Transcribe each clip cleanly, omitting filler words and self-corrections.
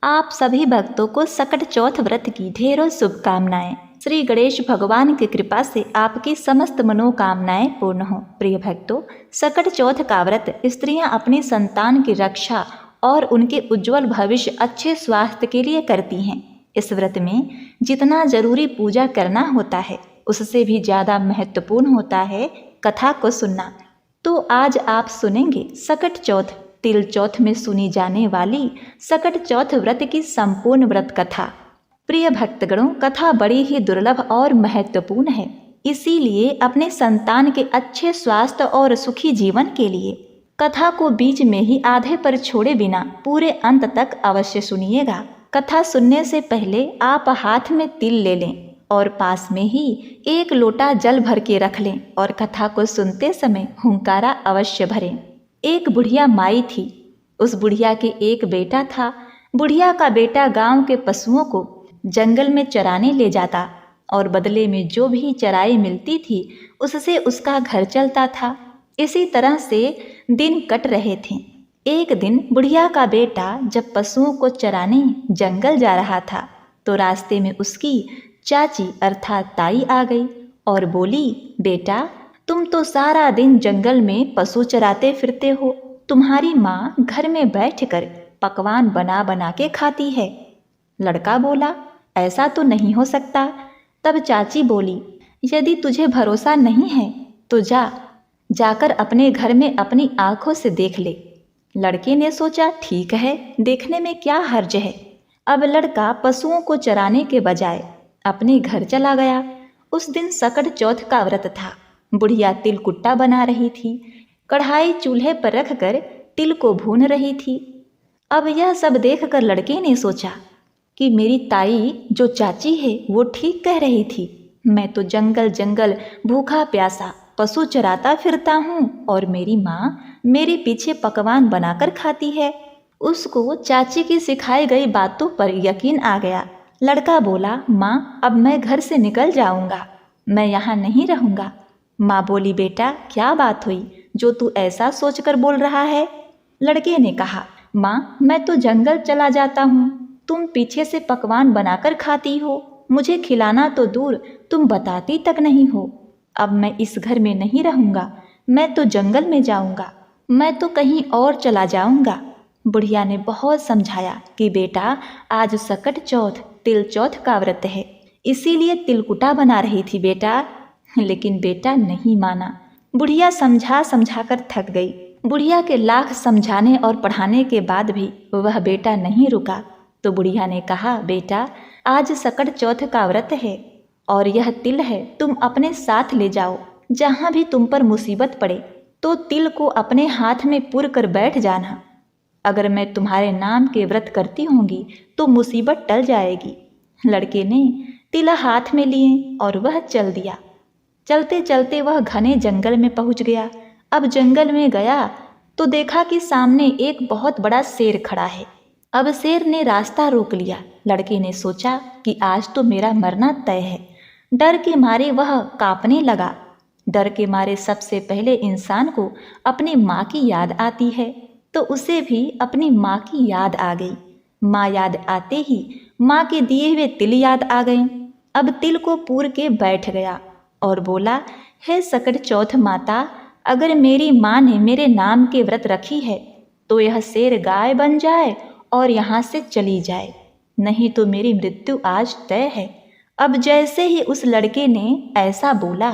आप सभी भक्तों को सकट चौथ व्रत की ढेरों शुभकामनाएं। श्री गणेश भगवान की कृपा से आपकी समस्त मनोकामनाएं पूर्ण हो। प्रिय भक्तों, सकट चौथ का व्रत स्त्रियां अपनी संतान की रक्षा और उनके उज्जवल भविष्य अच्छे स्वास्थ्य के लिए करती हैं। इस व्रत में जितना जरूरी पूजा करना होता है उससे भी ज़्यादा महत्वपूर्ण होता है कथा को सुनना। तो आज आप सुनेंगे सकट चौथ तिल चौथ में सुनी जाने वाली सकट चौथ व्रत की संपूर्ण व्रत कथा। प्रिय भक्तगणों, कथा बड़ी ही दुर्लभ और महत्वपूर्ण है, इसीलिए अपने संतान के अच्छे स्वास्थ्य और सुखी जीवन के लिए कथा को बीच में ही आधे पर छोड़े बिना पूरे अंत तक अवश्य सुनिएगा। कथा सुनने से पहले आप हाथ में तिल ले लें और पास में ही एक लोटा जल भर के रख लें और कथा को सुनते समय हुंकारा अवश्य भरें। एक बुढ़िया माई थी। उस बुढ़िया के एक बेटा था। बुढ़िया का बेटा गांव के पशुओं को जंगल में चराने ले जाता और बदले में जो भी चराई मिलती थी उससे उसका घर चलता था। इसी तरह से दिन कट रहे थे। एक दिन बुढ़िया का बेटा जब पशुओं को चराने जंगल जा रहा था तो रास्ते में उसकी चाची अर्थात ताई आ गई और बोली, बेटा तुम तो सारा दिन जंगल में पशु चराते फिरते हो, तुम्हारी माँ घर में बैठकर पकवान बना बना के खाती है। लड़का बोला, ऐसा तो नहीं हो सकता। तब चाची बोली, यदि तुझे भरोसा नहीं है तो जाकर अपने घर में अपनी आंखों से देख ले। लड़के ने सोचा, ठीक है, देखने में क्या हर्ज है। अब लड़का पशुओं को चराने के बजाय अपने घर चला गया। उस दिन सकट चौथ का व्रत था। बुढ़िया तिल कुट्टा बना रही थी। कढ़ाई चूल्हे पर रखकर तिल को भून रही थी। अब यह सब देखकर लड़के ने सोचा कि मेरी ताई जो चाची है वो ठीक कह रही थी। मैं तो जंगल जंगल भूखा प्यासा पशु चराता फिरता हूँ और मेरी माँ मेरे पीछे पकवान बनाकर खाती है। उसको चाची की सिखाई गई बातों पर यकीन आ गया। लड़का बोला, माँ अब मैं घर से निकल जाऊँगा, मैं यहाँ नहीं रहूँगा। माँ बोली, बेटा क्या बात हुई जो तू ऐसा सोचकर बोल रहा है। लड़के ने कहा, माँ मैं तो जंगल चला जाता हूँ, तुम पीछे से पकवान बनाकर खाती हो, मुझे खिलाना तो दूर तुम बताती तक नहीं हो। अब मैं इस घर में नहीं रहूँगा, मैं तो जंगल में जाऊँगा, मैं तो कहीं और चला जाऊँगा। बुढ़िया ने बहुत समझाया कि बेटा आज सकट चौथ तिल चौथ का व्रत है, इसीलिए तिलकुटा बना रही थी बेटा। लेकिन बेटा नहीं माना। बुढ़िया समझा कर थक गई। बुढ़िया के लाख समझाने और पढ़ाने के बाद भी वह बेटा नहीं रुका तो बुढ़िया ने कहा, बेटा आज सकट चौथ का व्रत है और यह तिल है, तुम अपने साथ ले जाओ। जहाँ भी तुम पर मुसीबत पड़े तो तिल को अपने हाथ में पुर कर बैठ जाना। अगर मैं तुम्हारे नाम के व्रत करती होंगी तो मुसीबत टल जाएगी। लड़के ने तिल हाथ में लिए और वह चल दिया। चलते चलते वह घने जंगल में पहुंच गया। अब जंगल में गया तो देखा कि सामने एक बहुत बड़ा शेर खड़ा है। अब शेर ने रास्ता रोक लिया। लड़के ने सोचा कि आज तो मेरा मरना तय है। डर के मारे वह कांपने लगा। डर के मारे सबसे पहले इंसान को अपनी माँ की याद आती है तो उसे भी अपनी माँ की याद आ गई। माँ याद आते ही माँ के दिए हुए तिल याद आ गए। अब तिल को पूर के बैठ गया और बोला, हे सकट चौथ माता, अगर मेरी माँ ने मेरे नाम के व्रत रखी है तो यह शेर गाय बन जाए और यहाँ से चली जाए, नहीं तो मेरी मृत्यु आज तय है। अब जैसे ही उस लड़के ने ऐसा बोला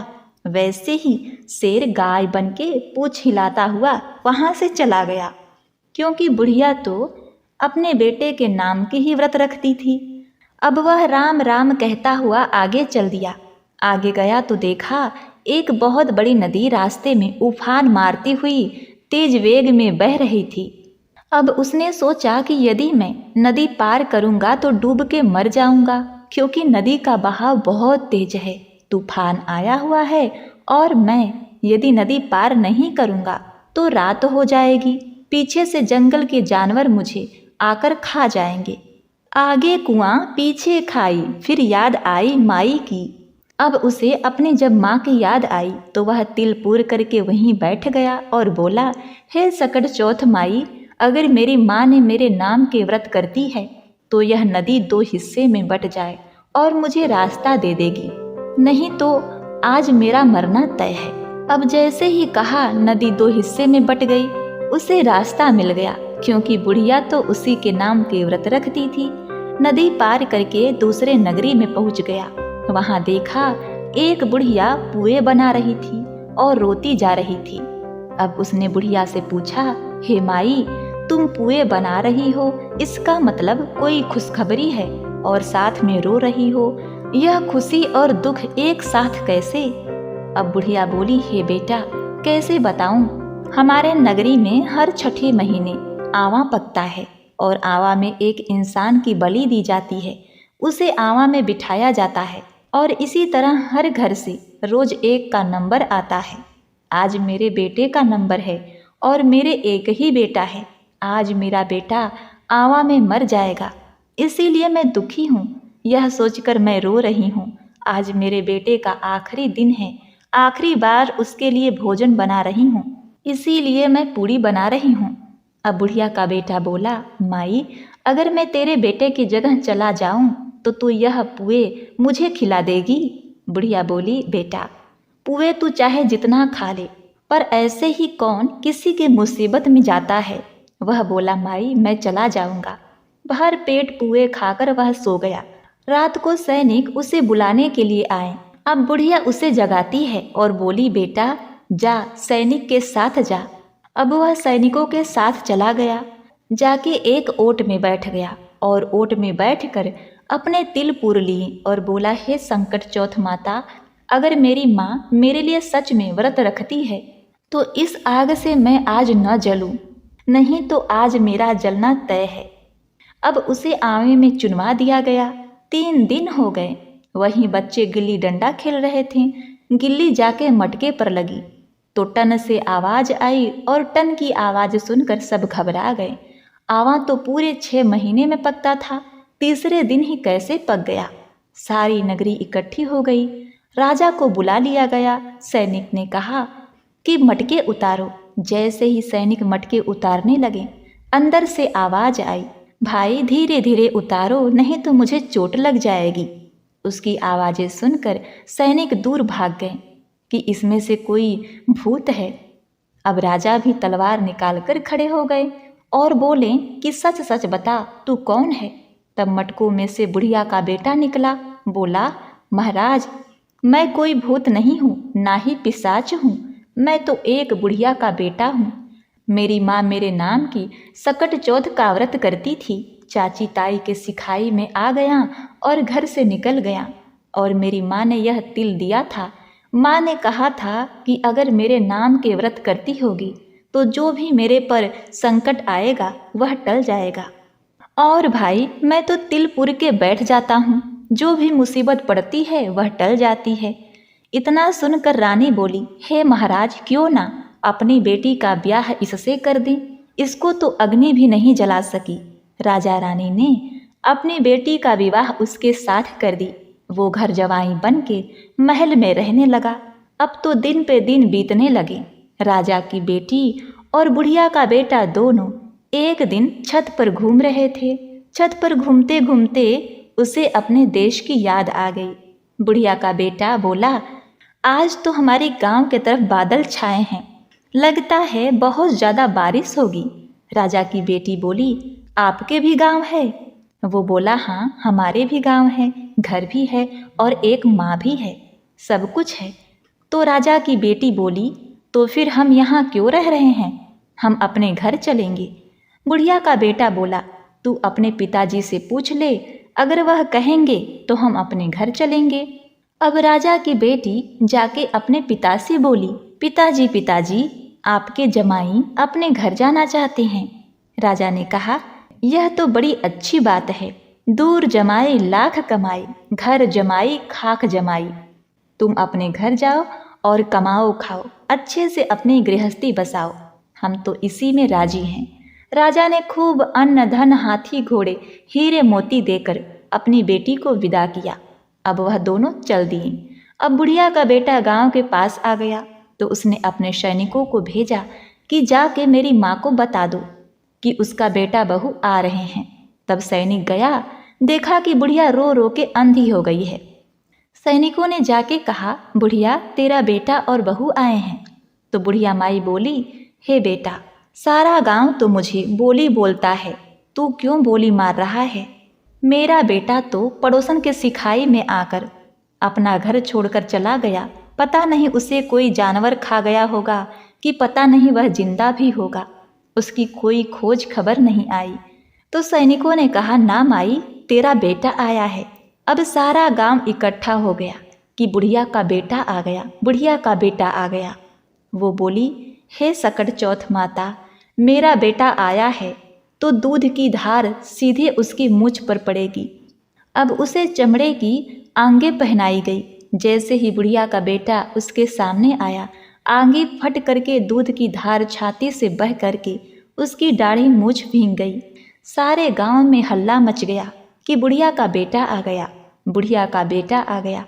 वैसे ही शेर गाय बन के पूंछ हिलाता हुआ वहाँ से चला गया, क्योंकि बुढ़िया तो अपने बेटे के नाम के ही व्रत रखती थी। अब वह राम राम कहता हुआ आगे चल दिया। आगे गया तो देखा एक बहुत बड़ी नदी रास्ते में उफान मारती हुई तेज वेग में बह रही थी। अब उसने सोचा कि यदि मैं नदी पार करूंगा तो डूब के मर जाऊंगा, क्योंकि नदी का बहाव बहुत तेज है, तूफान आया हुआ है और मैं यदि नदी पार नहीं करूंगा तो रात हो जाएगी। पीछे से जंगल के जानवर मुझे आकर खा जाएंगे। आगे कुआं पीछे खाई, फिर याद आई माई की। अब उसे अपने जब माँ की याद आई तो वह तिल पूर करके वहीं बैठ गया और बोला, हे सकट चौथ माई, अगर मेरी माँ ने मेरे नाम के व्रत करती है तो यह नदी 2 हिस्से में बट जाए और मुझे रास्ता दे देगी, नहीं तो आज मेरा मरना तय है। अब जैसे ही कहा नदी 2 हिस्से में बट गई। उसे रास्ता मिल गया, क्योंकि बुढ़िया तो उसी के नाम के व्रत रखती थी। नदी पार करके दूसरे नगरी में पहुंच गया। वहां देखा एक बुढ़िया पुए बना रही थी और रोती जा रही थी। अब उसने बुढ़िया से पूछा, हे माई, तुम पुए बना रही हो, इसका मतलब कोई खुशखबरी है और साथ में रो रही हो। यह खुशी और दुख एक साथ कैसे? अब बुढ़िया बोली, हे बेटा, कैसे बताऊं? हमारे नगरी में हर छठे महीने आवा पकता है और आवा में एक इंसान की बलि दी जाती है। उसे आवा में बिठाया जाता है और इसी तरह हर घर से रोज एक का नंबर आता है। आज मेरे बेटे का नंबर है और मेरे एक ही बेटा है। आज मेरा बेटा आवा में मर जाएगा, इसीलिए मैं दुखी हूँ। यह सोचकर मैं रो रही हूँ। आज मेरे बेटे का आखिरी दिन है, आखिरी बार उसके लिए भोजन बना रही हूँ, इसीलिए मैं पूड़ी बना रही हूँ। अब बुढ़िया का बेटा बोला, माई, अगर मैं तेरे बेटे की जगह चला जाऊं तो तू यह पुए मुझे खिला देगी? बुढ़िया बोली, बेटा, पुए तू चाहे जितना खा ले, पर ऐसे ही कौन किसी के मुसीबत में जाता है। वह बोला, माई, मैं चला जाऊंगा। भर पेट पुए खाकर वह सो गया। रात को सैनिक उसे बुलाने के लिए आए। अब बुढ़िया उसे जगाती है और बोली, बेटा, जा, सैनिक के साथ जा। अब वह सैनिकों के साथ चला गया। जाके एक ओट में बैठ गया और ओट में बैठकर अपने तिल पूर लिए और बोला, हे संकट चौथ माता, अगर मेरी माँ मेरे लिए सच में व्रत रखती है तो इस आग से मैं आज न जलूं, नहीं तो आज मेरा जलना तय है। अब उसे आवे में चुनवा दिया गया। 3 दिन हो गए। वहीं बच्चे गिल्ली डंडा खेल रहे थे। गिल्ली जाके मटके पर लगी तो टन से आवाज आई और टन की आवाज सुनकर सब घबरा गए। आवा तो पूरे 6 महीने में पकता था, तीसरे दिन ही कैसे पक गया? सारी नगरी इकट्ठी हो गई। राजा को बुला लिया गया। सैनिक ने कहा कि मटके उतारो। जैसे ही सैनिक मटके उतारने लगे, अंदर से आवाज आई, भाई धीरे धीरे उतारो, नहीं तो मुझे चोट लग जाएगी। उसकी आवाजें सुनकर सैनिक दूर भाग गए कि इसमें से कोई भूत है। अब राजा भी तलवार निकालकर खड़े हो गए और बोले कि सच सच बता, तू कौन है? तब मटकों में से बुढ़िया का बेटा निकला। बोला, महाराज, मैं कोई भूत नहीं हूँ, ना ही पिशाच हूँ, मैं तो एक बुढ़िया का बेटा हूँ। मेरी माँ मेरे नाम की सकट चौथ का व्रत करती थी। चाची ताई के सिखाई में आ गया और घर से निकल गया और मेरी माँ ने यह तिल दिया था। माँ ने कहा था कि अगर मेरे नाम के व्रत करती होगी तो जो भी मेरे पर संकट आएगा वह टल जाएगा। और भाई, मैं तो तिल पुर के बैठ जाता हूँ, जो भी मुसीबत पड़ती है वह टल जाती है। इतना सुनकर रानी बोली, हे महाराज, क्यों ना अपनी बेटी का ब्याह इससे कर दें, इसको तो अग्नि भी नहीं जला सकी। राजा रानी ने अपनी बेटी का विवाह उसके साथ कर दी। वो घर जवाई बन के महल में रहने लगा। अब तो दिन पे दिन बीतने लगे। राजा की बेटी और बुढ़िया का बेटा दोनों एक दिन छत पर घूम रहे थे। छत पर घूमते घूमते उसे अपने देश की याद आ गई। बुढ़िया का बेटा बोला, आज तो हमारे गांव के तरफ बादल छाए हैं, लगता है बहुत ज़्यादा बारिश होगी। राजा की बेटी बोली, आपके भी गांव है? वो बोला, हाँ, हमारे भी गांव है, घर भी है और एक माँ भी है, सब कुछ है। तो राजा की बेटी बोली, तो फिर हम यहाँ क्यों रह रहे हैं, हम अपने घर चलेंगे। बुढ़िया का बेटा बोला, तू अपने पिताजी से पूछ ले, अगर वह कहेंगे तो हम अपने घर चलेंगे। अब राजा की बेटी जाके अपने पिता से बोली, पिताजी पिताजी, आपके जमाई अपने घर जाना चाहते हैं। राजा ने कहा, यह तो बड़ी अच्छी बात है, दूर जमाई लाख कमाई, घर जमाई खाक जमाई। तुम अपने घर जाओ और कमाओ खाओ, अच्छे से अपनी गृहस्थी बसाओ, हम तो इसी में राजी हैं। राजा ने खूब अन्न धन हाथी घोड़े हीरे मोती देकर अपनी बेटी को विदा किया। अब वह दोनों चल दिए। अब बुढ़िया का बेटा गांव के पास आ गया तो उसने अपने सैनिकों को भेजा कि जाके मेरी माँ को बता दो कि उसका बेटा बहू आ रहे हैं। तब सैनिक गया, देखा कि बुढ़िया रो रो के अंधी हो गई है। सैनिकों ने जाके कहा, बुढ़िया तेरा बेटा और बहू आए हैं। तो बुढ़िया माई बोली, हे बेटा, सारा गांव तो मुझे बोली बोलता है, तू क्यों बोली मार रहा है? मेरा बेटा तो पड़ोसन के सिखाई में आकर अपना घर छोड़कर चला गया। पता नहीं उसे कोई जानवर खा गया होगा कि पता नहीं वह जिंदा भी होगा। उसकी कोई खोज खबर नहीं आई। तो सैनिकों ने कहा, ना माई, तेरा बेटा आया है। अब सारा गांव इकट्ठा हो गया कि बुढ़िया का बेटा आ गया, बुढ़िया का बेटा आ गया। वो बोली, हे सकट चौथ माता, मेरा बेटा आया है तो दूध की धार सीधे उसकी मूंछ पर पड़ेगी। अब उसे चमड़े की आंगे पहनाई गई। जैसे ही बुढ़िया का बेटा उसके सामने आया, आंगी फट करके दूध की धार छाती से बह करके उसकी दाढ़ी मूंछ भींग गई। सारे गांव में हल्ला मच गया कि बुढ़िया का बेटा आ गया, बुढ़िया का बेटा आ गया।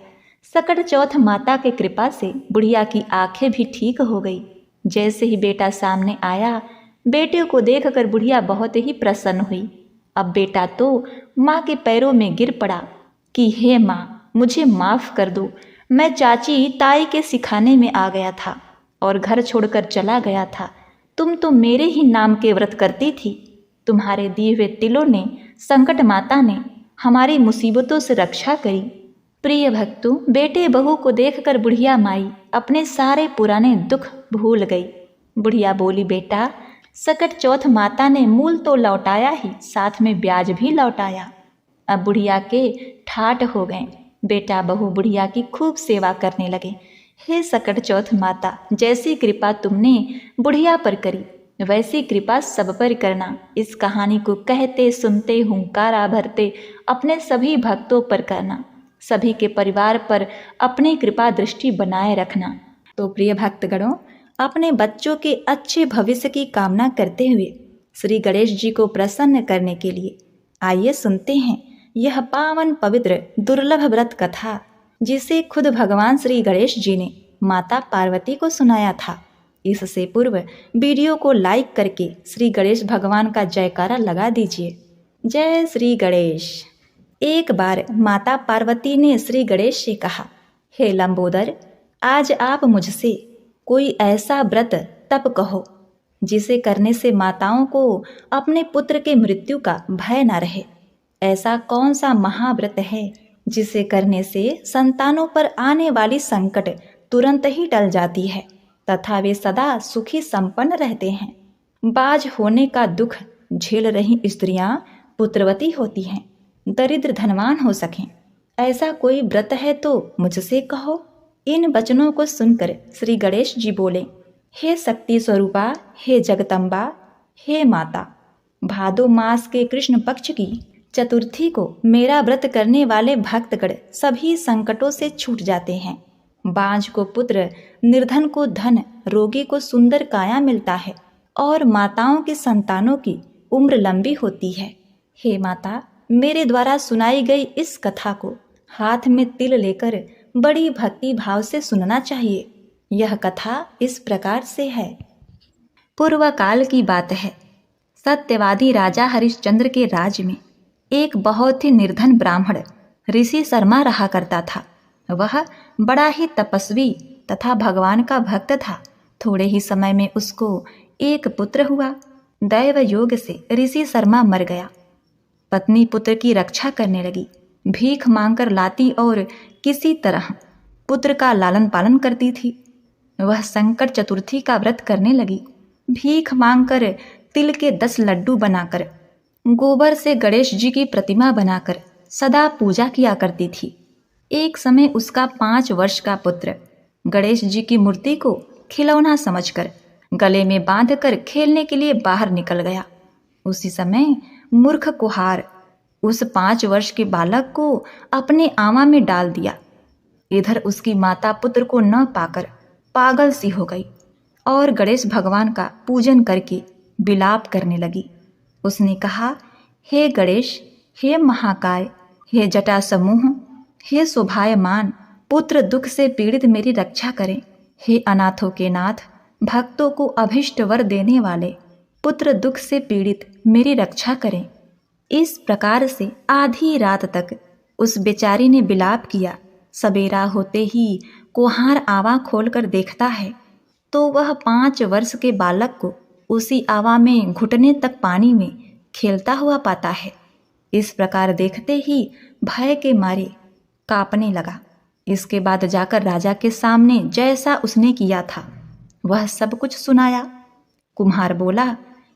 सकट चौथ माता के कृपा से बुढ़िया की आंखें भी ठीक हो गई। जैसे ही बेटा सामने आया, बेटे को देखकर बुढ़िया बहुत ही प्रसन्न हुई। अब बेटा तो माँ के पैरों में गिर पड़ा कि हे माँ, मुझे माफ़ कर दो, मैं चाची ताई के सिखाने में आ गया था और घर छोड़कर चला गया था। तुम तो मेरे ही नाम के व्रत करती थी। तुम्हारे दिए हुए तिलों ने, संकट माता ने हमारी मुसीबतों से रक्षा करी। प्रिय भक्तों, बेटे बहू को देखकर बुढ़िया माई अपने सारे पुराने दुख भूल गई। बुढ़िया बोली, बेटा, सकट चौथ माता ने मूल तो लौटाया ही, साथ में ब्याज भी लौटाया। अब बुढ़िया के ठाठ हो गए। बेटा बहू बुढ़िया की खूब सेवा करने लगे। हे सकट चौथ माता, जैसी कृपा तुमने बुढ़िया पर करी, वैसी कृपा सब पर करना। इस कहानी को कहते सुनते हुंकारा भरते अपने सभी भक्तों पर करना। सभी के परिवार पर अपनी कृपा दृष्टि बनाए रखना। तो प्रिय भक्तगणों, अपने बच्चों के अच्छे भविष्य की कामना करते हुए श्री गणेश जी को प्रसन्न करने के लिए आइए सुनते हैं यह पावन पवित्र दुर्लभ व्रत कथा, जिसे खुद भगवान श्री गणेश जी ने माता पार्वती को सुनाया था। इससे पूर्व वीडियो को लाइक करके श्री गणेश भगवान का जयकारा लगा दीजिए। जय श्री गणेश। एक बार माता पार्वती ने श्री गणेश से कहा, हे लंबोदर, आज आप मुझसे कोई ऐसा व्रत तप कहो जिसे करने से माताओं को अपने पुत्र के मृत्यु का भय न रहे। ऐसा कौन सा महाव्रत है जिसे करने से संतानों पर आने वाली संकट तुरंत ही टल जाती है तथा वे सदा सुखी संपन्न रहते हैं। बाज होने का दुख झेल रही स्त्रियां पुत्रवती होती हैं, दरिद्र धनवान हो सकें। ऐसा कोई व्रत है तो मुझसे कहो। इन वचनों को सुनकर श्री गणेश जी बोले, हे शक्ति स्वरूपा, हे जगदम्बा, हे माता, भादो मास के कृष्ण पक्ष की चतुर्थी को मेरा व्रत करने वाले भक्तगण सभी संकटों से छूट जाते हैं। बांझ को पुत्र, निर्धन को धन, रोगी को सुंदर काया मिलता है और माताओं की संतानों की उम्र लंबी होती है। हे माता, मेरे द्वारा सुनाई गई इस कथा को हाथ में तिल लेकर बड़ी भक्ति भाव से सुनना चाहिए। यह कथा इस प्रकार से है। पूर्व काल की बात है। सत्यवादी राजा हरिश्चंद्र के राज्य में एक बहुत ही निर्धन ब्राह्मण ऋषि शर्मा रहा करता था। वह बड़ा ही तपस्वी तथा भगवान का भक्त था। थोड़े ही समय में उसको एक पुत्र हुआ। दैव योग से ऋषि शर्मा मर गया। पत्नी पुत्र की रक्षा करने लगी, भीख मांगकर लाती और किसी तरह पुत्र का लालन पालन करती थी। वह संकट चतुर्थी का व्रत करने लगी। भीख मांगकर तिल के 10 लड्डू बनाकर, गोबर से गणेश जी की प्रतिमा बनाकर सदा पूजा किया करती थी। एक समय उसका 5 वर्ष का पुत्र गणेश जी की मूर्ति को खिलौना समझकर गले में बांधकर खेलने के लिए बाहर निकल गया। उसी समय मूर्ख कुहार उस 5 वर्ष के बालक को अपने आमा में डाल दिया। इधर उसकी माता पुत्र को न पाकर पागल सी हो गई और गणेश भगवान का पूजन करके विलाप करने लगी। उसने कहा, हे गणेश, हे महाकाय, हे जटा समूह, हे शोभायमान, पुत्र दुख से पीड़ित मेरी रक्षा करें। हे अनाथों के नाथ, भक्तों को अभिष्ट वर देने वाले, पुत्र दुख से पीड़ित मेरी रक्षा करें। इस प्रकार से आधी रात तक उस बेचारी ने विलाप किया। सवेरा होते ही कुम्हार आवा खोलकर देखता है तो वह 5 वर्ष के बालक को उसी आवा में घुटने तक पानी में खेलता हुआ पाता है। इस प्रकार देखते ही भय के मारे कांपने लगा। इसके बाद जाकर राजा के सामने जैसा उसने किया था वह सब कुछ सुनाया। कुम्हार बोला,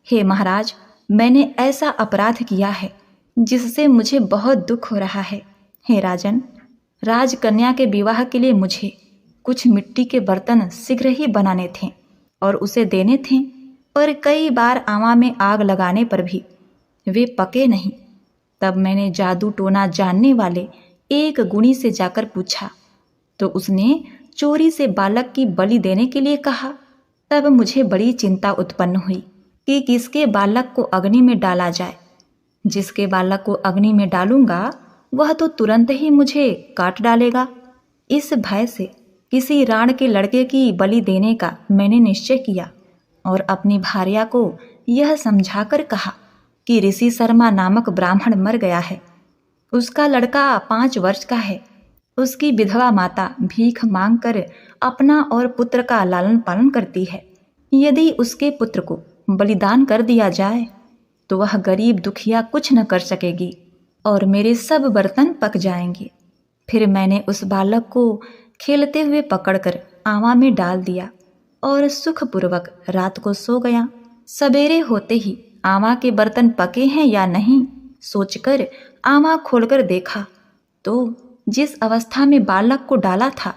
हे महाराज, मैंने ऐसा अपराध किया है जिससे मुझे बहुत दुख हो रहा है। हे राजन, राजकन्या के विवाह के लिए मुझे कुछ मिट्टी के बर्तन शीघ्र ही बनाने थे और उसे देने थे, पर कई बार आवा में आग लगाने पर भी वे पके नहीं। तब मैंने जादू टोना जानने वाले एक गुणी से जाकर पूछा तो उसने चोरी से बालक की बलि देने के लिए कहा। तब मुझे बड़ी चिंता उत्पन्न हुई कि किसके बालक को अग्नि में डाला जाए। जिसके बालक को अग्नि में डालूंगा वह तो तुरंत ही मुझे काट डालेगा। इस भय से किसी राण के लड़के की बलि देने का मैंने निश्चय किया और अपनी भार्या को यह समझाकर कहा कि ऋषि शर्मा नामक ब्राह्मण मर गया है। उसका लड़का 5 वर्ष का है। उसकी विधवा माता भीख मांगकर अपना और पुत्र का लालन पालन करती है। यदि उसके पुत्र को बलिदान कर दिया जाए तो वह गरीब दुखिया कुछ न कर सकेगी और मेरे सब बर्तन पक जाएंगे। फिर मैंने उस बालक को खेलते हुए पकड़कर आवा में डाल दिया और सुखपूर्वक रात को सो गया। सवेरे होते ही आवा के बर्तन पके हैं या नहीं सोचकर आवा खोलकर देखा तो जिस अवस्था में बालक को डाला था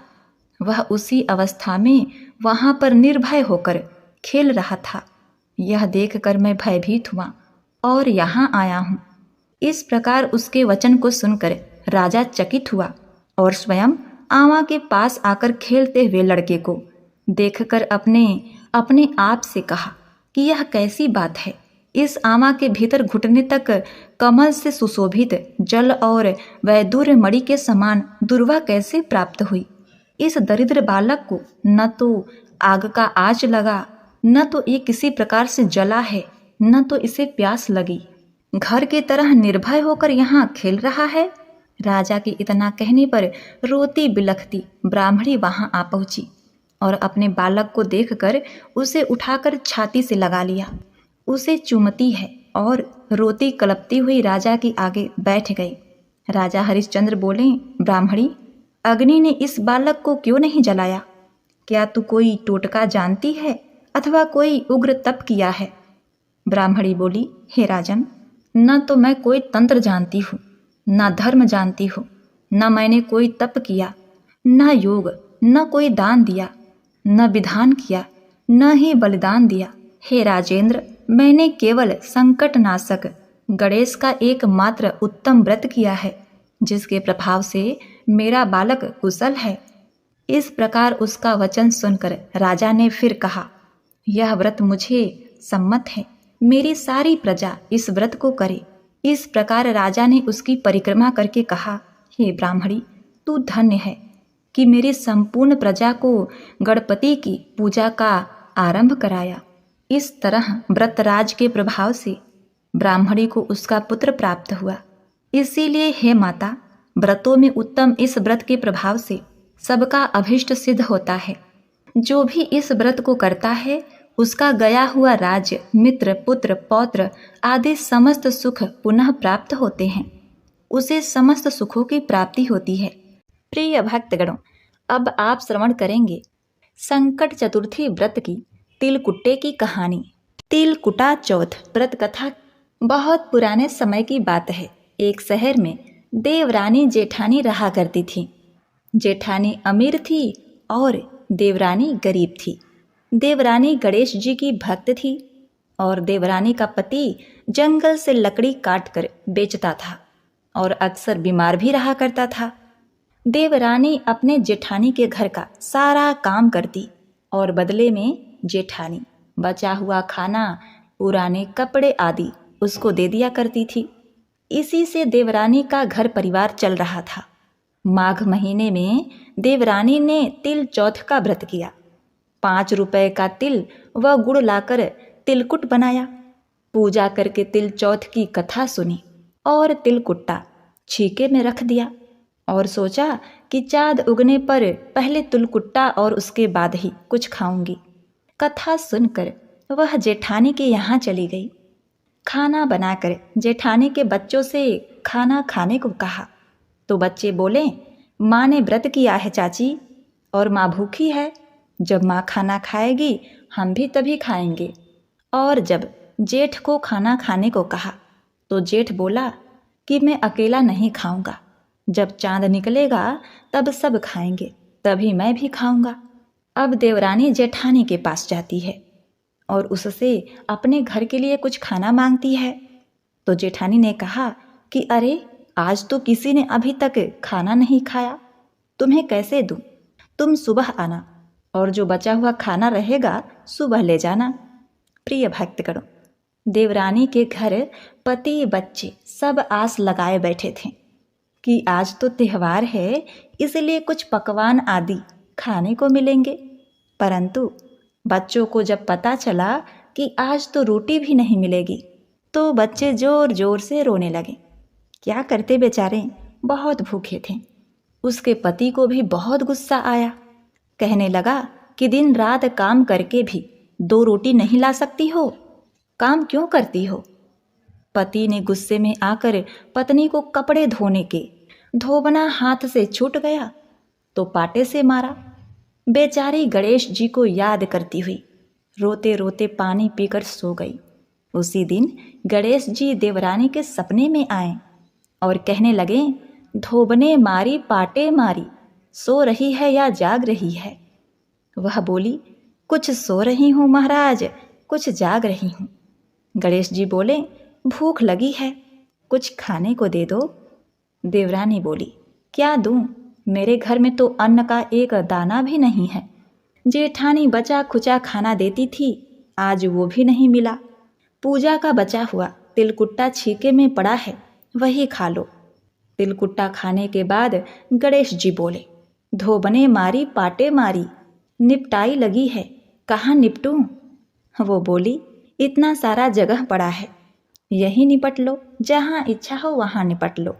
वह उसी अवस्था में वहां पर निर्भय होकर खेल रहा था। यह देखकर मैं भयभीत हुआ और यहाँ आया हूँ। इस प्रकार उसके वचन को सुनकर राजा चकित हुआ और स्वयं आवा के पास आकर खेलते हुए लड़के को देखकर अपने आप से कहा कि यह कैसी बात है। इस आमा के भीतर घुटने तक कमल से सुशोभित जल और वैदुर्य मणि के समान दुर्वा कैसे प्राप्त हुई। इस दरिद्र बालक को न तो आग का आँच लगा, न तो ये किसी प्रकार से जला है, न तो इसे प्यास लगी। घर के तरह निर्भय होकर यहाँ खेल रहा है। राजा के इतना कहने पर रोती बिलखती ब्राह्मणी वहां आ पहुंची और अपने बालक को देखकर उसे उठाकर छाती से लगा लिया। उसे चूमती है और रोती कलपती हुई राजा के आगे बैठ गई। राजा हरिश्चंद्र बोले, ब्राह्मणी, अग्नि ने इस बालक को क्यों नहीं जलाया? क्या तू कोई टोटका जानती है अथवा कोई उग्र तप किया है? ब्राह्मणी बोली, हे राजन, न तो मैं कोई तंत्र जानती हूँ, न धर्म जानती हूँ, न मैंने कोई तप किया, न योग, न कोई दान दिया, न विधान किया, न ही बलिदान दिया। हे राजेंद्र, मैंने केवल संकट नाशक गणेश का एकमात्र उत्तम व्रत किया है जिसके प्रभाव से मेरा बालक कुशल है। इस प्रकार उसका वचन सुनकर राजा ने फिर कहा, यह व्रत मुझे सम्मत है, मेरी सारी प्रजा इस व्रत को करे। इस प्रकार राजा ने उसकी परिक्रमा करके कहा, हे ब्राह्मणी, तू धन्य है कि मेरी संपूर्ण प्रजा को गणपति की पूजा का आरंभ कराया। इस तरह व्रतराज के प्रभाव से ब्राह्मणी को उसका पुत्र प्राप्त हुआ। इसीलिए हे माता, व्रतों में उत्तम इस व्रत के प्रभाव से सबका अभिष्ट सिद्ध होता है। जो भी इस व्रत को करता है उसका गया हुआ राज्य, मित्र, पुत्र, पौत्र आदि समस्त सुख पुनः प्राप्त होते हैं। उसे समस्त सुखों की प्राप्ति होती है। प्रिय भक्तगणों, अब आप श्रवण करेंगे संकट चतुर्थी व्रत की तिलकुट्टे की कहानी। तिलकुटा चौथ व्रत कथा बहुत पुराने समय की बात है। एक शहर में देवरानी जेठानी रहा करती थी। जेठानी अमीर थी और देवरानी गरीब थी। देवरानी गणेश जी की भक्त थी और देवरानी का पति जंगल से लकड़ी काटकर बेचता था और अक्सर बीमार भी रहा करता था। देवरानी अपने जेठानी के घर का सारा काम करती और बदले में जेठानी बचा हुआ खाना, पुराने कपड़े आदि उसको दे दिया करती थी। इसी से देवरानी का घर परिवार चल रहा था। माघ महीने में देवरानी ने तिल चौथ का व्रत किया। 5 रुपए का तिल व गुड़ लाकर तिलकुट बनाया। पूजा करके तिल चौथ की कथा सुनी और तिलकुट्टा छीके में रख दिया और सोचा कि चाँद उगने पर पहले तिलकुट्टा और उसके बाद ही कुछ खाऊंगी। कथा सुनकर वह जेठानी के यहाँ चली गई। खाना बनाकर जेठानी के बच्चों से खाना खाने को कहा तो बच्चे बोले, माँ ने व्रत किया है चाची और माँ भूखी है। जब माँ खाना खाएगी हम भी तभी खाएंगे। और जब जेठ को खाना खाने को कहा तो जेठ बोला कि मैं अकेला नहीं खाऊंगा, जब चाँद निकलेगा तब सब खाएंगे, तभी मैं भी खाऊंगा। अब देवरानी जेठानी के पास जाती है और उससे अपने घर के लिए कुछ खाना मांगती है। तो जेठानी ने कहा कि अरे आज तो किसी ने अभी तक खाना नहीं खाया, तुम्हें कैसे दूं? तुम सुबह आना और जो बचा हुआ खाना रहेगा सुबह ले जाना। प्रिय भक्तगणों, देवरानी के घर पति बच्चे सब आस लगाए बैठे थे कि आज तो त्यौहार है, इसलिए कुछ पकवान आदि खाने को मिलेंगे। परंतु बच्चों को जब पता चला कि आज तो रोटी भी नहीं मिलेगी तो बच्चे जोर जोर से रोने लगे। क्या करते बेचारे, बहुत भूखे थे। उसके पति को भी बहुत गुस्सा आया। कहने लगा कि दिन रात काम करके भी 2 रोटी नहीं ला सकती हो, काम क्यों करती हो? पति ने गुस्से में आकर पत्नी को कपड़े धोने के धोबना हाथ से छूट गया तो पाटे से मारा। बेचारी गणेश जी को याद करती हुई रोते रोते पानी पीकर सो गई। उसी दिन गणेश जी देवरानी के सपने में आए और कहने लगे, धोबने मारी पाटे मारी, सो रही है या जाग रही है? वह बोली, कुछ सो रही हूँ महाराज, कुछ जाग रही हूँ। गणेश जी बोले, भूख लगी है, कुछ खाने को दे दो। देवरानी बोली, क्या दूँ? मेरे घर में तो अन्न का एक दाना भी नहीं है। जेठानी बचा खुचा खाना देती थी, आज वो भी नहीं मिला। पूजा का बचा हुआ तिलकुट्टा छीके में पड़ा है, वही खा लो। तिलकुट्टा खाने के बाद गणेश जी बोले, धोबने मारी पाटे मारी, निपटाई लगी है, कहाँ निपटूं? वो बोली, इतना सारा जगह पड़ा है, यही निपट लो, जहाँ इच्छा हो वहाँ निपट लो।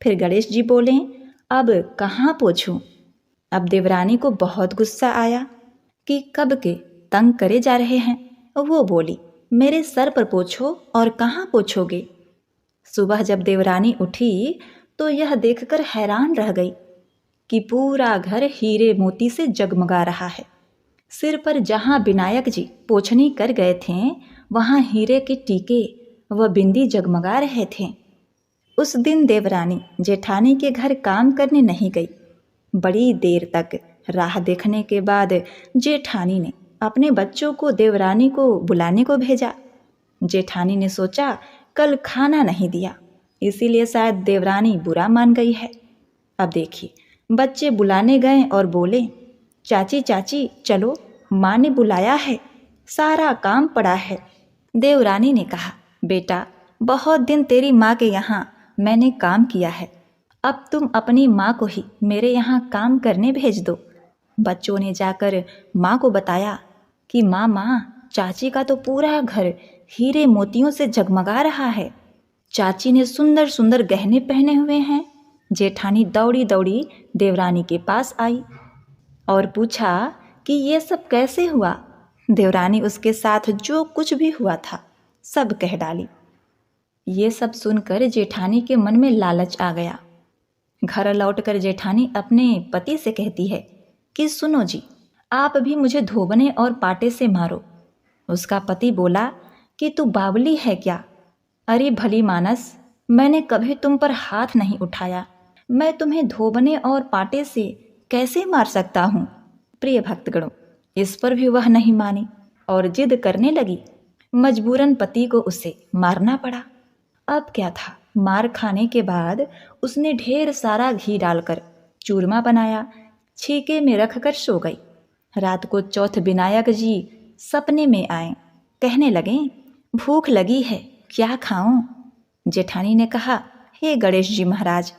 फिर गणेश जी बोले, अब कहाँ पोछूं? अब देवरानी को बहुत गुस्सा आया कि कब के तंग करे जा रहे हैं। वो बोली, मेरे सर पर पोछो और कहाँ पोछोगे? सुबह जब देवरानी उठी तो यह देखकर हैरान रह गई कि पूरा घर हीरे मोती से जगमगा रहा है। सिर पर जहाँ विनायक जी पोछनी कर गए थे वहाँ हीरे के टीके व बिंदी जगमगा रहे थे। उस दिन देवरानी जेठानी के घर काम करने नहीं गई। बड़ी देर तक राह देखने के बाद जेठानी ने अपने बच्चों को देवरानी को बुलाने को भेजा। जेठानी ने सोचा कल खाना नहीं दिया, इसीलिए शायद देवरानी बुरा मान गई है। अब देखिए, बच्चे बुलाने गए और बोले, चाची चाची चलो, माँ ने बुलाया है, सारा काम पड़ा है। देवरानी ने कहा, बेटा बहुत दिन तेरी माँ के यहाँ मैंने काम किया है, अब तुम अपनी माँ को ही मेरे यहाँ काम करने भेज दो। बच्चों ने जाकर माँ को बताया कि माँ चाची का तो पूरा घर हीरे मोतियों से जगमगा रहा है, चाची ने सुंदर सुंदर गहने पहने हुए हैं। जेठानी दौड़ी दौड़ी देवरानी के पास आई और पूछा कि ये सब कैसे हुआ। देवरानी उसके साथ जो कुछ भी हुआ था सब कह डाली। ये सब सुनकर जेठानी के मन में लालच आ गया। घर लौटकर जेठानी अपने पति से कहती है कि सुनो जी, आप भी मुझे धोबने और पाटे से मारो। उसका पति बोला कि तू बावली है क्या? अरे भली मानस, मैंने कभी तुम पर हाथ नहीं उठाया, मैं तुम्हें धोबने और पाटे से कैसे मार सकता हूँ? प्रिय भक्तगणों, इस पर भी वह नहीं मानी और जिद करने लगी। मजबूरन पति को उसे मारना पड़ा। अब क्या था, मार खाने के बाद उसने ढेर सारा घी डालकर चूरमा बनाया, छीके में रखकर सो गई। रात को चौथ विनायक जी सपने में आए, कहने लगे, भूख लगी है, क्या खाऊं? जेठानी ने कहा, हे गणेश जी महाराज,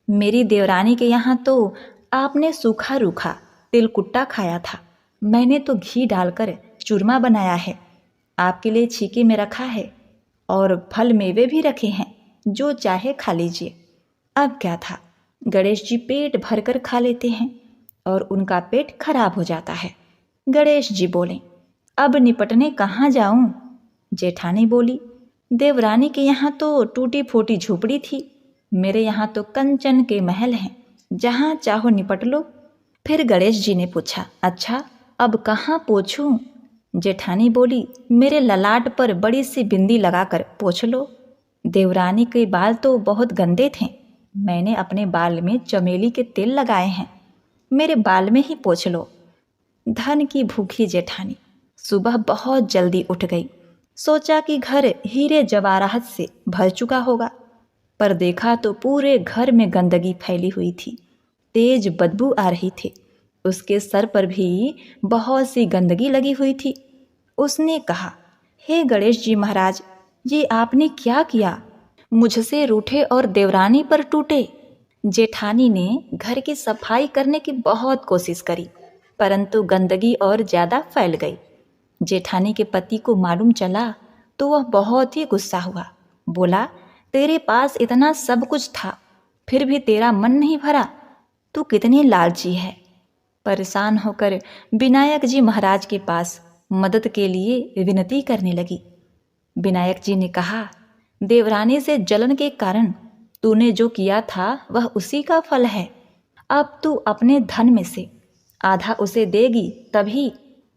मेरी देवरानी के यहाँ तो आपने सूखा रूखा तिलकुट्टा खाया था, मैंने तो घी डालकर चूरमा बनाया है, आपके लिए छीके में रखा है और फल मेवे भी रखे हैं, जो चाहे खा लीजिए। अब क्या था, गणेश जी पेट भरकर खा लेते हैं और उनका पेट खराब हो जाता है। गणेश जी बोले, अब निपटने कहाँ जाऊं? जेठानी बोली, देवरानी के यहाँ तो टूटी फूटी झोपड़ी थी, मेरे यहाँ तो कंचन के महल हैं, जहाँ चाहो निपट लो। फिर गणेश जी ने पूछा, अच्छा अब कहाँ पोंछूं? जेठानी बोली, मेरे ललाट पर बड़ी सी बिंदी लगाकर पोंछ लो। देवरानी के बाल तो बहुत गंदे थे, मैंने अपने बाल में चमेली के तेल लगाए हैं, मेरे बाल में ही पोंछ लो। धन की भूखी जेठानी सुबह बहुत जल्दी उठ गई। सोचा कि घर हीरे जवाहरात से भर चुका होगा, पर देखा तो पूरे घर में गंदगी फैली हुई थी, तेज बदबू आ रही थी। उसके सर पर भी बहुत सी गंदगी लगी हुई थी। उसने कहा, हे गणेश जी महाराज, ये आपने क्या किया? मुझसे रूठे और देवरानी पर टूटे। जेठानी ने घर की सफाई करने की बहुत कोशिश करी, परंतु गंदगी और ज़्यादा फैल गई। जेठानी के पति को मालूम चला तो वह बहुत ही गुस्सा हुआ। बोला, तेरे पास इतना सब कुछ था, फिर भी तेरा मन नहीं भरा, तू कितनी लालची है। परेशान होकर विनायक जी महाराज के पास मदद के लिए विनती करने लगी। विनायक जी ने कहा, देवरानी से जलन के कारण तूने जो किया था वह उसी का फल है। अब तू अपने धन में से आधा उसे देगी, तभी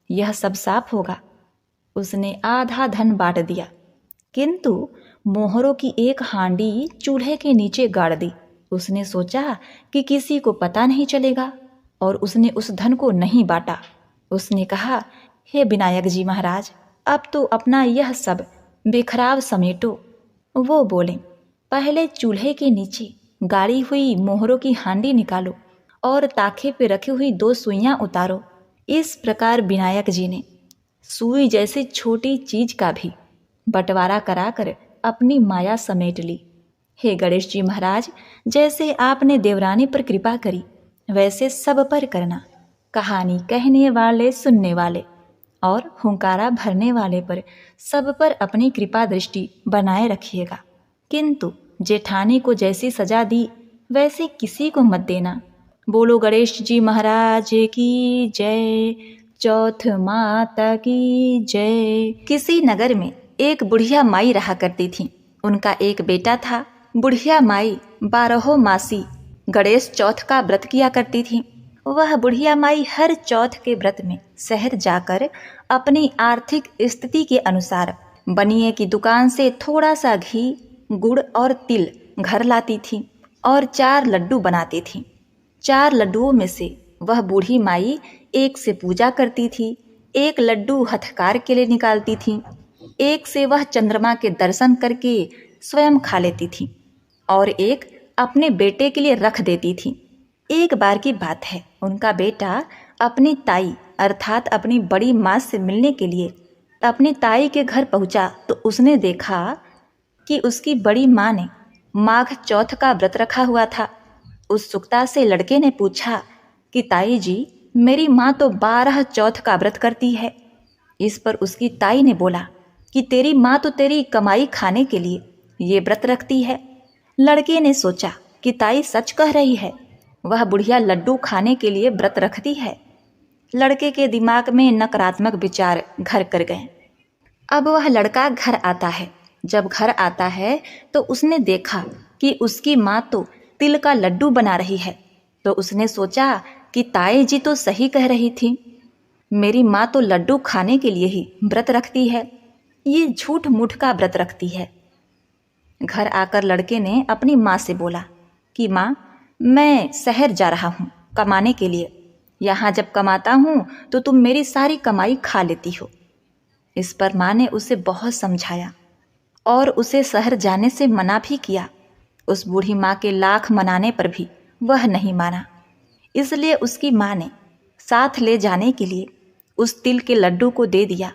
यह सब साफ होगा। उसने आधा धन बांट दिया, किंतु मोहरों की एक हांडी चूल्हे के नीचे गाड़ दी। उसने सोचा कि किसी को पता नहीं चलेगा, और उसने उस धन को नहीं बांटा। उसने कहा, हे विनायक जी महाराज, अब तो अपना यह सब बिखराव समेटो। वो बोले, पहले चूल्हे के नीचे गाड़ी हुई मोहरों की हांडी निकालो और ताखे पे रखी हुई 2 सुइयां उतारो। इस प्रकार विनायक जी ने सुई जैसी छोटी चीज का भी बंटवारा कराकर अपनी माया समेट ली। हे गणेश जी महाराज, जैसे आपने देवरानी पर कृपा करी, वैसे सब पर करना। कहानी कहने वाले, सुनने वाले और हुंकारा भरने वाले पर सब पर अपनी कृपा दृष्टि बनाए रखिएगा, किंतु जेठानी को जैसी सजा दी वैसे किसी को मत देना। बोलो गणेश जी महाराज की जय, चौथ माता की जय। किसी नगर में एक बुढ़िया माई रहा करती थी। उनका एक बेटा था। बुढ़िया माई 12 मासी गणेश चौथ का व्रत किया करती थी। वह बुढ़िया माई हर चौथ के व्रत में शहर जाकर अपनी आर्थिक स्थिति के अनुसार बनिए की दुकान से थोड़ा सा घी, गुड़ और तिल घर लाती थी और 4 लड्डू बनाती थी। 4 लड्डुओं में से वह बूढ़ी माई एक से पूजा करती थी, एक लड्डू हथकार के लिए निकालती थी, एक से वह चंद्रमा के दर्शन करके स्वयं खा लेती थी और एक अपने बेटे के लिए रख देती थी। एक बार की बात है, उनका बेटा अपनी ताई अर्थात अपनी बड़ी माँ से मिलने के लिए अपनी ताई के घर पहुंचा तो उसने देखा कि उसकी बड़ी माँ ने माघ चौथ का व्रत रखा हुआ था। उत्सुकता से लड़के ने पूछा कि ताई जी, मेरी माँ तो 12 चौथ का व्रत करती है। इस पर उसकी ताई ने बोला कि तेरी माँ तो तेरी कमाई खाने के लिए ये व्रत रखती है। लड़के ने सोचा कि ताई सच कह रही है, वह बुढ़िया लड्डू खाने के लिए व्रत रखती है। लड़के के दिमाग में नकारात्मक विचार घर कर गए। अब वह लड़का घर आता है। जब घर आता है तो उसने देखा कि उसकी माँ तो तिल का लड्डू बना रही है, तो उसने सोचा कि ताई जी तो सही कह रही थी, मेरी माँ तो लड्डू खाने के लिए ही व्रत रखती है, ये झूठ मूठ का व्रत रखती है। घर आकर लड़के ने अपनी माँ से बोला कि माँ, मैं शहर जा रहा हूँ कमाने के लिए, यहाँ जब कमाता हूँ तो तुम मेरी सारी कमाई खा लेती हो। इस पर माँ ने उसे बहुत समझाया और उसे शहर जाने से मना भी किया। उस बूढ़ी माँ के लाख मनाने पर भी वह नहीं माना। इसलिए उसकी माँ ने साथ ले जाने के लिए उस तिल के लड्डू को दे दिया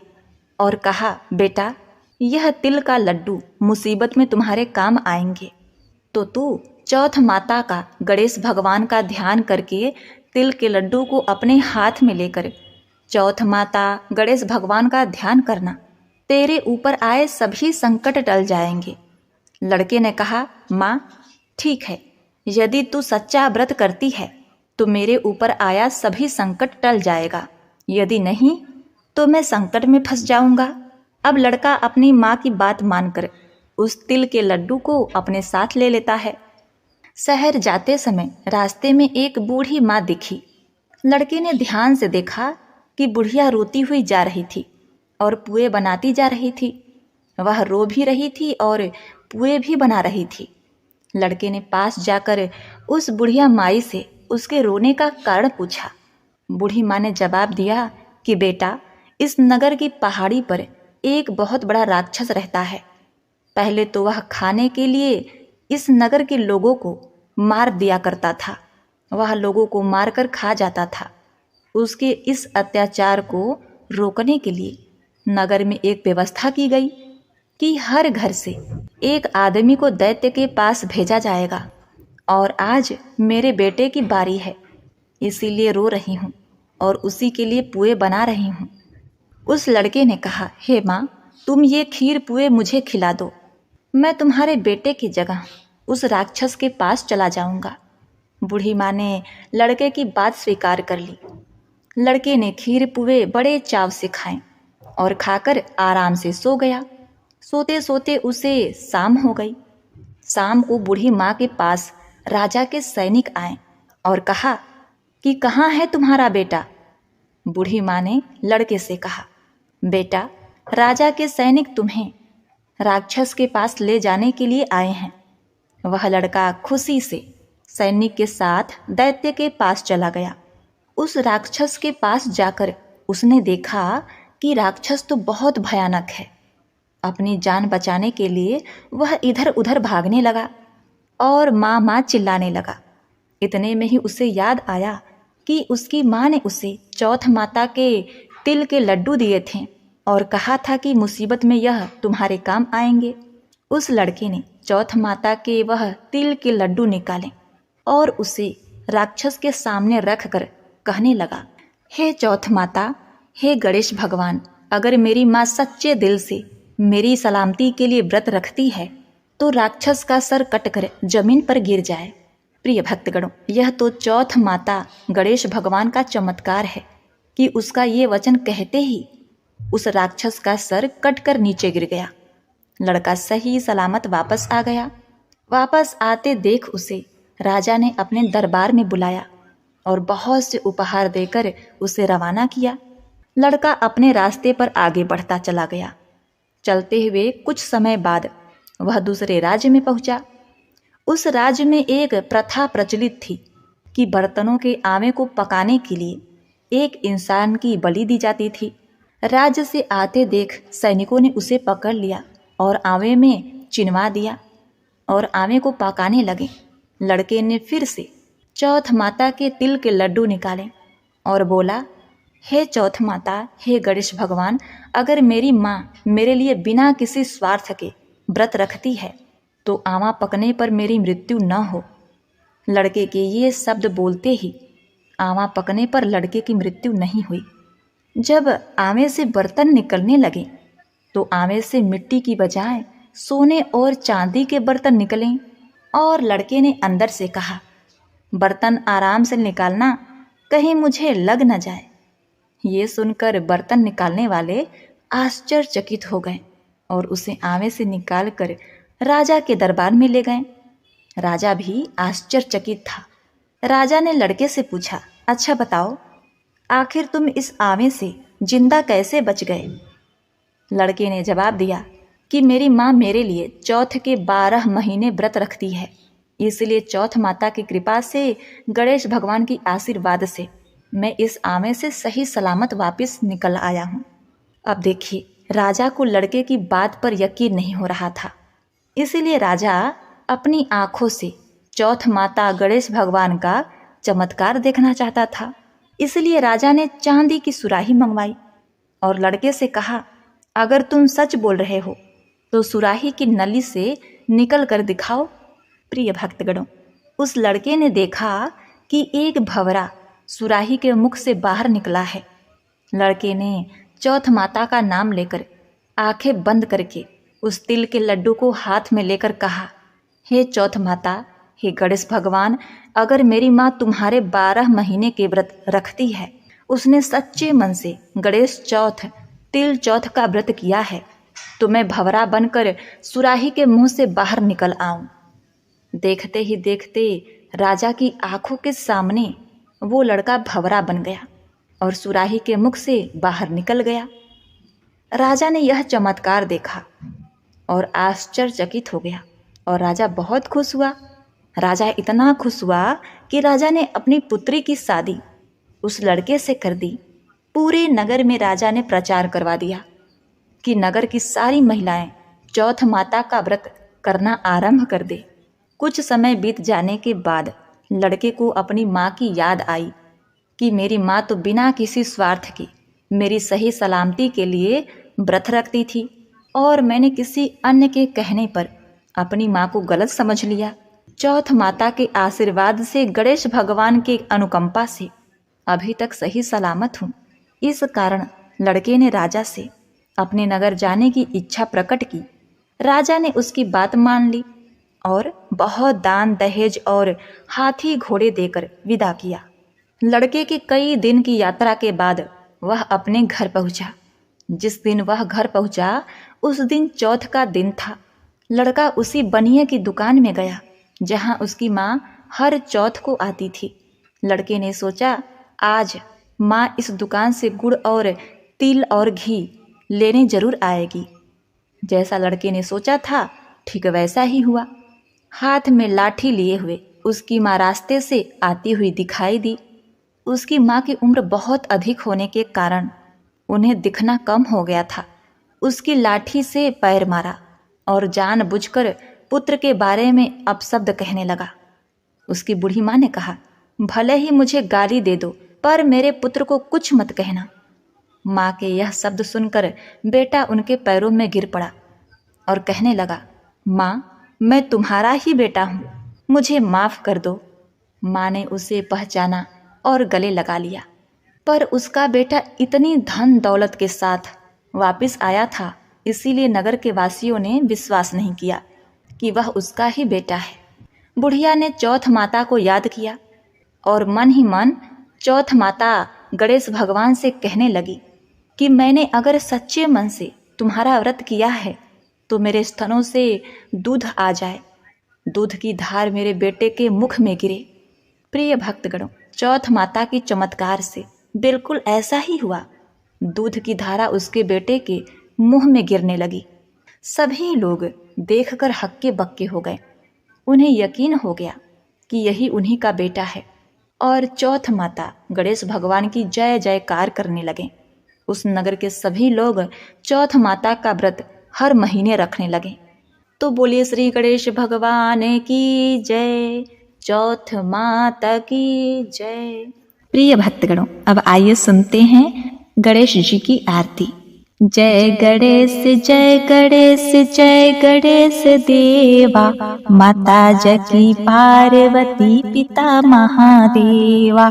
और कहा, बेटा, यह तिल का लड्डू मुसीबत में तुम्हारे काम आएंगे, तो तू चौथ माता का, गणेश भगवान का ध्यान करके तिल के लड्डू को अपने हाथ में लेकर चौथ माता, गणेश भगवान का ध्यान करना, तेरे ऊपर आए सभी संकट टल जाएंगे। लड़के ने कहा, माँ ठीक है, यदि तू सच्चा व्रत करती है तो मेरे ऊपर आया सभी संकट टल जाएगा, यदि नहीं तो मैं संकट में फंस जाऊंगा। अब लड़का अपनी माँ की बात मानकर उस तिल के लड्डू को अपने साथ ले लेता है। शहर जाते समय रास्ते में एक बूढ़ी माँ दिखी। लड़के ने ध्यान से देखा कि बुढ़िया रोती हुई जा रही थी और पुए बनाती जा रही थी। वह रो भी रही थी और पुए भी बना रही थी। लड़के ने पास जाकर उस बुढ़िया माई से उसके रोने का कारण पूछा। बूढ़ी माँ ने जवाब दिया कि बेटा, इस नगर की पहाड़ी पर एक बहुत बड़ा राक्षस रहता है। पहले तो वह खाने के लिए इस नगर के लोगों को मार दिया करता था। वह लोगों को मारकर खा जाता था। उसके इस अत्याचार को रोकने के लिए नगर में एक व्यवस्था की गई कि हर घर से एक आदमी को दैत्य के पास भेजा जाएगा। और आज मेरे बेटे की बारी है, इसीलिए रो रही हूँ और उसी के लिए पुए बना रही हूँ। उस लड़के ने कहा, हे माँ, तुम ये खीर पुए मुझे खिला दो, मैं तुम्हारे बेटे की जगह उस राक्षस के पास चला जाऊंगा। बूढ़ी माँ ने लड़के की बात स्वीकार कर ली। लड़के ने खीर पुए बड़े चाव से खाए और खाकर आराम से सो गया। सोते सोते उसे शाम हो गई। शाम को बूढ़ी माँ के पास राजा के सैनिक आए और कहा कि कहाँ है तुम्हारा बेटा। बूढ़ी माँ ने लड़के से कहा, बेटा, राजा के सैनिक तुम्हें राक्षस के पास ले जाने के लिए आए हैं। वह लड़का खुशी से सैनिक के साथ दैत्य के पास चला गया। उस राक्षस के पास जाकर उसने देखा कि राक्षस तो बहुत भयानक है। अपनी जान बचाने के लिए वह इधर उधर भागने लगा और माँ माँ चिल्लाने लगा। इतने में ही उसे याद आया कि उसकी माँ ने उसे चौथ माता के तिल के लड्डू दिए थे और कहा था कि मुसीबत में यह तुम्हारे काम आएंगे। उस लड़के ने चौथ माता के वह तिल के लड्डू निकाले और उसे राक्षस के सामने रखकर कहने लगा, हे चौथ माता, हे गणेश भगवान, अगर मेरी माँ सच्चे दिल से मेरी सलामती के लिए व्रत रखती है तो राक्षस का सर कटकर जमीन पर गिर जाए। प्रिय भक्तगणों, यह तो चौथ माता गणेश भगवान का चमत्कार है कि उसका ये वचन कहते ही उस राक्षस का सर कटकर नीचे गिर गया। लड़का सही सलामत वापस आ गया। वापस आते देख उसे राजा ने अपने दरबार में बुलाया और बहुत से उपहार देकर उसे रवाना किया। लड़का अपने रास्ते पर आगे बढ़ता चला गया। चलते हुए कुछ समय बाद वह दूसरे राज्य में पहुंचा। उस राज्य में एक प्रथा प्रचलित थी कि बर्तनों के आवे को पकाने के लिए एक इंसान की बलि दी जाती थी। राज्य से आते देख सैनिकों ने उसे पकड़ लिया और आवे में चिनवा दिया और आवे को पकाने लगे। लड़के ने फिर से चौथ माता के तिल के लड्डू निकाले और बोला, हे चौथ माता, हे गणेश भगवान, अगर मेरी माँ मेरे लिए बिना किसी स्वार्थ के व्रत रखती है तो आवा पकने पर मेरी मृत्यु न हो। लड़के के ये शब्द बोलते ही आवा पकने पर लड़के की मृत्यु नहीं हुई। जब आवे से बर्तन निकलने लगे तो आवे से मिट्टी की बजाय सोने और चांदी के बर्तन निकले और लड़के ने अंदर से कहा, बर्तन आराम से निकालना, कहीं मुझे लग न जाए। ये सुनकर बर्तन निकालने वाले आश्चर्यचकित हो गए और उसे आवे से निकालकर राजा के दरबार में ले गए। राजा भी आश्चर्यचकित था। राजा ने लड़के से पूछा, अच्छा बताओ, आखिर तुम इस आवे से जिंदा कैसे बच गए? लड़के ने जवाब दिया कि मेरी माँ मेरे लिए चौथ के 12 महीने व्रत रखती है, इसलिए चौथ माता की कृपा से, गणेश भगवान की आशीर्वाद से मैं इस आवे से सही सलामत वापस निकल आया हूँ। अब देखिए, राजा को लड़के की बात पर यकीन नहीं हो रहा था, इसीलिए राजा अपनी आंखों से चौथ माता गणेश भगवान का चमत्कार देखना चाहता था। इसलिए राजा ने चांदी की सुराही मंगवाई और लड़के से कहा, अगर तुम सच बोल रहे हो तो सुराही की नली से निकल कर दिखाओ। प्रिय भक्तगणों, उस लड़के ने देखा कि एक भंवरा सुराही के मुख से बाहर निकला है। लड़के ने चौथ माता का नाम लेकर आंखें बंद करके उस तिल के लड्डू को हाथ में लेकर कहा, हे चौथ माता, हे गणेश भगवान, अगर मेरी माँ तुम्हारे 12 महीने के व्रत रखती है, उसने सच्चे मन से गणेश चौथ तिल चौथ का व्रत किया है, तो मैं भंवरा बनकर सुराही के मुंह से बाहर निकल आऊं। देखते ही देखते राजा की आंखों के सामने वो लड़का भंवरा बन गया और सुराही के मुख से बाहर निकल गया। राजा ने यह चमत्कार देखा और आश्चर्यचकित हो गया और राजा बहुत खुश हुआ। राजा इतना खुश हुआ कि राजा ने अपनी पुत्री की शादी उस लड़के से कर दी। पूरे नगर में राजा ने प्रचार करवा दिया कि नगर की सारी महिलाएं चौथ माता का व्रत करना आरंभ कर दे। कुछ समय बीत जाने के बाद लड़के को अपनी माँ की याद आई कि मेरी माँ तो बिना किसी स्वार्थ के मेरी सही सलामती के लिए व्रत रखती थी और मैंने किसी अन्य के कहने पर अपनी माँ को गलत समझ लिया। चौथ माता के आशीर्वाद से, गणेश भगवान के अनुकंपा से अभी तक सही सलामत हूँ। इस कारण लड़के ने राजा से अपने नगर जाने की इच्छा प्रकट की। राजा ने उसकी बात मान ली और बहुत दान दहेज और हाथी घोड़े देकर विदा किया। लड़के की कई दिन की यात्रा के बाद वह अपने घर पहुंचा। जिस दिन वह घर पहुंचा उस दिन चौथ का दिन था। लड़का उसी बनिए की दुकान में गया जहां उसकी माँ हर चौथ को आती थी। लड़के ने सोचा, आज माँ इस दुकान से गुड़ और तिल और घी लेने जरूर आएगी। जैसा लड़के ने सोचा था ठीक वैसा ही हुआ। हाथ में लाठी लिए हुए उसकी माँ रास्ते से आती हुई दिखाई दी। उसकी माँ की उम्र बहुत अधिक होने के कारण उन्हें दिखना कम हो गया था। उसकी लाठी से पैर मारा और जानबूझकर पुत्र के बारे में अपशब्द कहने लगा। उसकी बूढ़ी माँ ने कहा, भले ही मुझे गाली दे दो पर मेरे पुत्र को कुछ मत कहना। माँ के यह शब्द सुनकर बेटा उनके पैरों में गिर पड़ा और कहने लगा, माँ, मैं तुम्हारा ही बेटा हूँ, मुझे माफ़ कर दो। माँ ने उसे पहचाना और गले लगा लिया, पर उसका बेटा इतनी धन दौलत के साथ वापस आया था, इसीलिए नगर के वासियों ने विश्वास नहीं किया कि वह उसका ही बेटा है। बुढ़िया ने चौथ माता को याद किया और मन ही मन चौथ माता गणेश भगवान से कहने लगी कि मैंने अगर सच्चे मन से तुम्हारा व्रत किया है तो मेरे स्तनों से दूध आ जाए, दूध की धार मेरे बेटे के मुख में गिरे। प्रिय भक्तगणों, चौथ माता की चमत्कार से बिल्कुल ऐसा ही हुआ। दूध की धारा उसके बेटे के मुंह में गिरने लगी। सभी लोग देखकर हक्के बक्के हो गए। उन्हें यकीन हो गया कि यही उन्हीं का बेटा है और चौथ माता गणेश भगवान की जय जयकार करने लगे। उस नगर के सभी लोग चौथ माता का व्रत हर महीने रखने लगे। तो बोलिए श्री गणेश भगवान की जय, चौथ माता की जय। प्रिय भक्तगणों, अब आइए सुनते हैं गणेश जी की आरती। जय गणेश जय गणेश जय गणेश देवा, माता जकी पार्वती पिता महादेवा।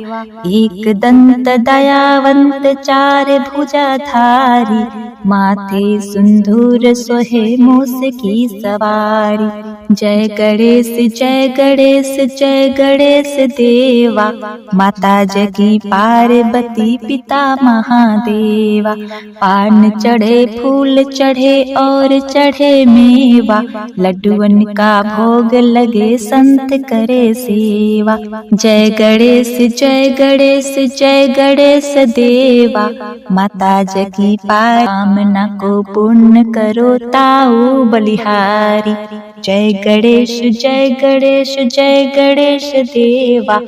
एक दंत दयावंत चार भुजाधारी, माथे सिंदूर सोहे मूस की सवारी। जय गणेश जय गणेश जय गणेश देवा, माता जकी पार्वती पिता महादेवा। पान चढ़े फूल चढ़े और चढ़े मेवा, लड्डुअन का भोग लगे संत करे सेवा। जय गणेश जय गणेश जय गणेश देवा, माता जकी कामना को पूर्ण करो ताऊ बलिहारी। जय गणेश जय गणेश जय गणेश देवा,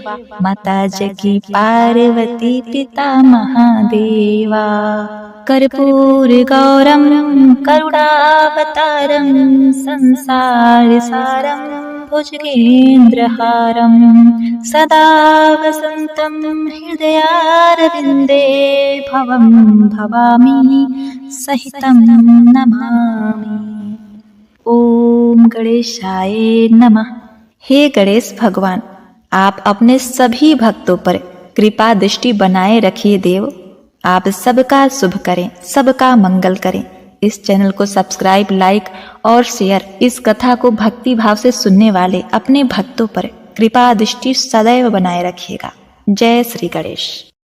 माता जकी पार्वती पिता महादेवा। कर्पूर गौरम करुणावतारम, संसार सारम भुजगेन्द्रहारम। सदा वसन्तं हृदयारविन्दे, भवं भवामि सहितं नमामि। ओम गणेशाय नमः। हे गणेश भगवान, आप अपने सभी भक्तों पर कृपा दृष्टि बनाए रखिए देव। आप सबका शुभ करें, सबका मंगल करें। इस चैनल को सब्सक्राइब, लाइक और शेयर इस कथा को भक्ति भाव से सुनने वाले अपने भक्तों पर कृपा दृष्टि सदैव बनाए रखिएगा। जय श्री गणेश।